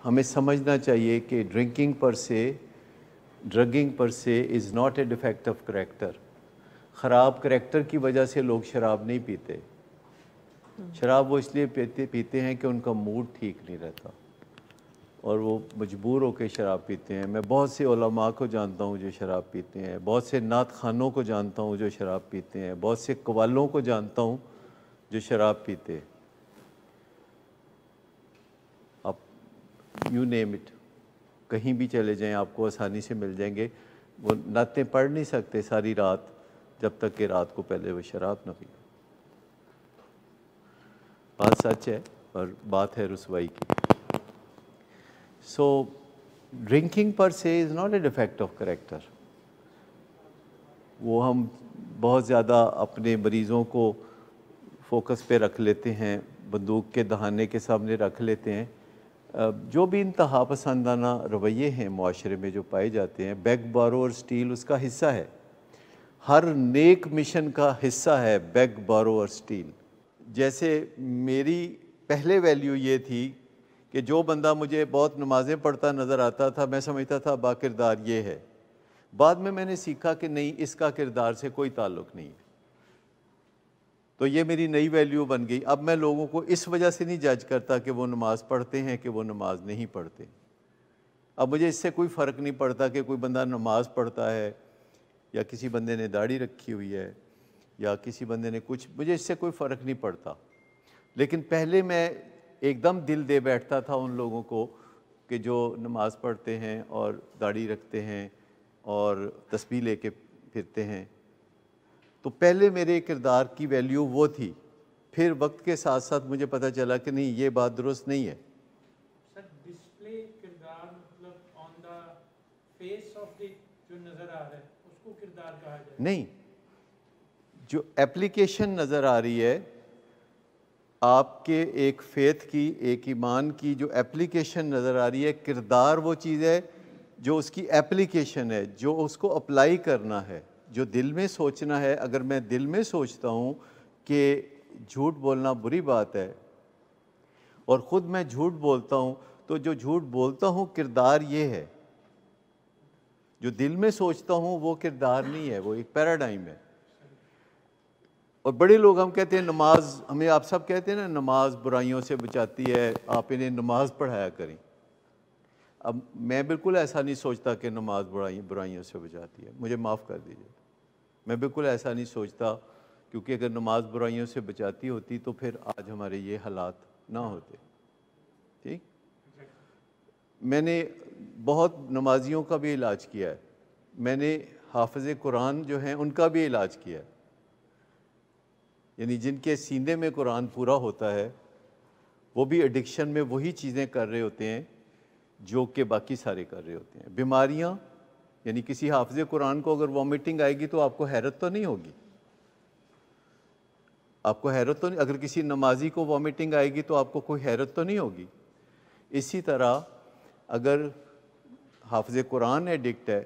ہمیں سمجھنا چاہیے کہ ڈرگنگ پر سے is not a defect of character. خراب کریکٹر کی وجہ سے لوگ شراب نہیں پیتے. شراب وہ اس لیے پیتے ہیں کہ ان کا موڈ ٹھیک نہیں رہتا اور وہ مجبور ہو کے شراب پیتے ہیں. میں بہت سے علماء کو جانتا ہوں جو شراب پیتے ہیں, بہت سے نعت خوانوں کو جانتا ہوں جو شراب پیتے ہیں, بہت سے قوالوں کو جانتا ہوں جو شراب پیتے ہیں. آپ یو نیم اٹ, کہیں بھی چلے جائیں آپ کو آسانی سے مل جائیں گے. وہ نعتیں پڑھ نہیں سکتے ساری رات جب تک کہ رات کو پہلے وہ شراب نہ پی. بات سچ ہے اور بات ہے رسوائی کی. سو ڈرنکنگ پر سے is not a defect of character. وہ ہم بہت زیادہ اپنے مریضوں کو فوکس پہ رکھ لیتے ہیں, بندوق کے دہانے کے سامنے رکھ لیتے ہیں. جو بھی انتہا پسندانہ رویے ہیں معاشرے میں جو پائے جاتے ہیں, بیگ بارو اور سٹیل اس کا حصہ ہے. ہر نیک مشن کا حصہ ہے بیگ بارو اور سٹیل. جیسے میری پہلے ویلیو یہ تھی کہ جو بندہ مجھے بہت نمازیں پڑھتا نظر آتا تھا میں سمجھتا تھا با کردار یہ ہے. بعد میں نے سیکھا کہ نہیں, اس کا کردار سے کوئی تعلق نہیں ہے. تو یہ میری نئی ویلیو بن گئی. اب میں لوگوں کو اس وجہ سے نہیں جج کرتا کہ وہ نماز پڑھتے ہیں کہ وہ نماز نہیں پڑھتے. اب مجھے اس سے کوئی فرق نہیں پڑتا کہ کوئی بندہ نماز پڑھتا ہے یا کسی بندے نے داڑھی رکھی ہوئی ہے یا کسی بندے نے کچھ, مجھے اس سے کوئی فرق نہیں پڑتا. لیکن پہلے میں ایک دم دل دے بیٹھتا تھا ان لوگوں کو کہ جو نماز پڑھتے ہیں اور داڑھی رکھتے ہیں اور تسبیح لے کے پھرتے ہیں. تو پہلے میرے کردار کی ویلیو وہ تھی. پھر وقت کے ساتھ ساتھ مجھے پتہ چلا کہ نہیں, یہ بات درست نہیں ہے. سر ڈسپلے کردار مطلب آن دا فیس آف دی جو نظر آ رہا ہے اس کو کردار کہا جائے؟ نہیں, جو ایپلیکیشن نظر آ رہی ہے آپ کے ایک فیتھ کی, ایک ایمان کی جو ایپلیکیشن نظر آ رہی ہے, کردار وہ چیز ہے جو اس کی ایپلیکیشن ہے, جو اس کو اپلائی کرنا ہے, جو دل میں سوچنا ہے. اگر میں دل میں سوچتا ہوں کہ جھوٹ بولنا بری بات ہے اور خود میں جھوٹ بولتا ہوں, تو جو جھوٹ بولتا ہوں کردار یہ ہے. جو دل میں سوچتا ہوں وہ کردار نہیں ہے, وہ ایک پیراڈائم ہے. اور بڑے لوگ ہم کہتے ہیں نماز, ہمیں آپ سب کہتے ہیں نا نماز برائیوں سے بچاتی ہے, آپ انہیں نماز پڑھایا کریں. اب میں بالکل ایسا نہیں سوچتا کہ نماز برائیوں سے بچاتی ہے, مجھے معاف کر دیجیے. میں بالکل ایسا نہیں سوچتا, کیونکہ اگر نماز برائیوں سے بچاتی ہوتی تو پھر آج ہمارے یہ حالات نہ ہوتے. ٹھیک, میں نے بہت نمازیوں کا بھی علاج کیا ہے, میں نے حافظ قرآن جو ہیں ان کا بھی علاج کیا ہے. یعنی جن کے سینے میں قرآن پورا ہوتا ہے وہ بھی ایڈکشن میں وہی چیزیں کر رہے ہوتے ہیں جو کہ باقی سارے کر رہے ہوتے ہیں. بیماریاں, یعنی کسی حافظ قرآن کو اگر وامٹنگ آئے گی تو آپ کو حیرت تو نہیں ہوگی, آپ کو حیرت تو نہیں. اگر کسی نمازی کو وامٹنگ آئے گی تو آپ کو کوئی حیرت تو نہیں ہوگی. اسی طرح اگر حافظ قرآن ایڈکٹ ہے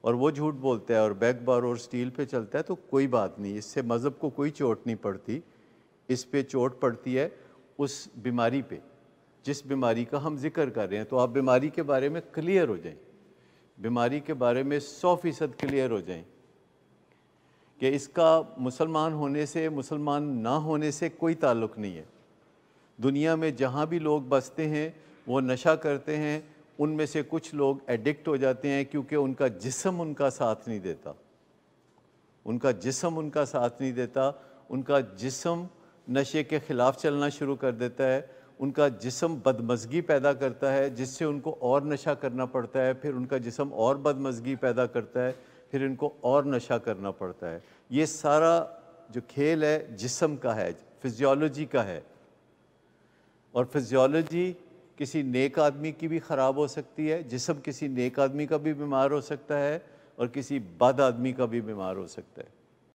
اور وہ جھوٹ بولتا ہے اور بیگ بار اور سٹیل پہ چلتا ہے تو کوئی بات نہیں, اس سے مذہب کو کوئی چوٹ نہیں پڑتی. اس پہ چوٹ پڑتی ہے اس بیماری پہ جس بیماری کا ہم ذکر کر رہے ہیں. تو آپ بیماری کے بارے میں کلیئر ہو جائیں, بیماری کے بارے میں 100% کلیئر ہو جائیں کہ اس کا مسلمان ہونے سے, مسلمان نہ ہونے سے کوئی تعلق نہیں ہے. دنیا میں جہاں بھی لوگ بستے ہیں وہ نشہ کرتے ہیں, ان میں سے کچھ لوگ ایڈکٹ ہو جاتے ہیں کیونکہ ان کا جسم ان کا ساتھ نہیں دیتا, ان کا جسم ان کا ساتھ نہیں دیتا. ان کا جسم نشے کے خلاف چلنا شروع کر دیتا ہے, ان کا جسم بدمزگی پیدا کرتا ہے جس سے ان کو اور نشہ کرنا پڑتا ہے, پھر ان کا جسم اور بدمزگی پیدا کرتا ہے, پھر ان کو اور نشہ کرنا پڑتا ہے. یہ سارا جو کھیل ہے جسم کا ہے, فزیولوجی کا ہے. اور فزیولوجی کسی نیک آدمی کی بھی خراب ہو سکتی ہے, جسم کسی نیک آدمی کا بھی بیمار ہو سکتا ہے اور کسی بد آدمی کا بھی بیمار ہو سکتا ہے.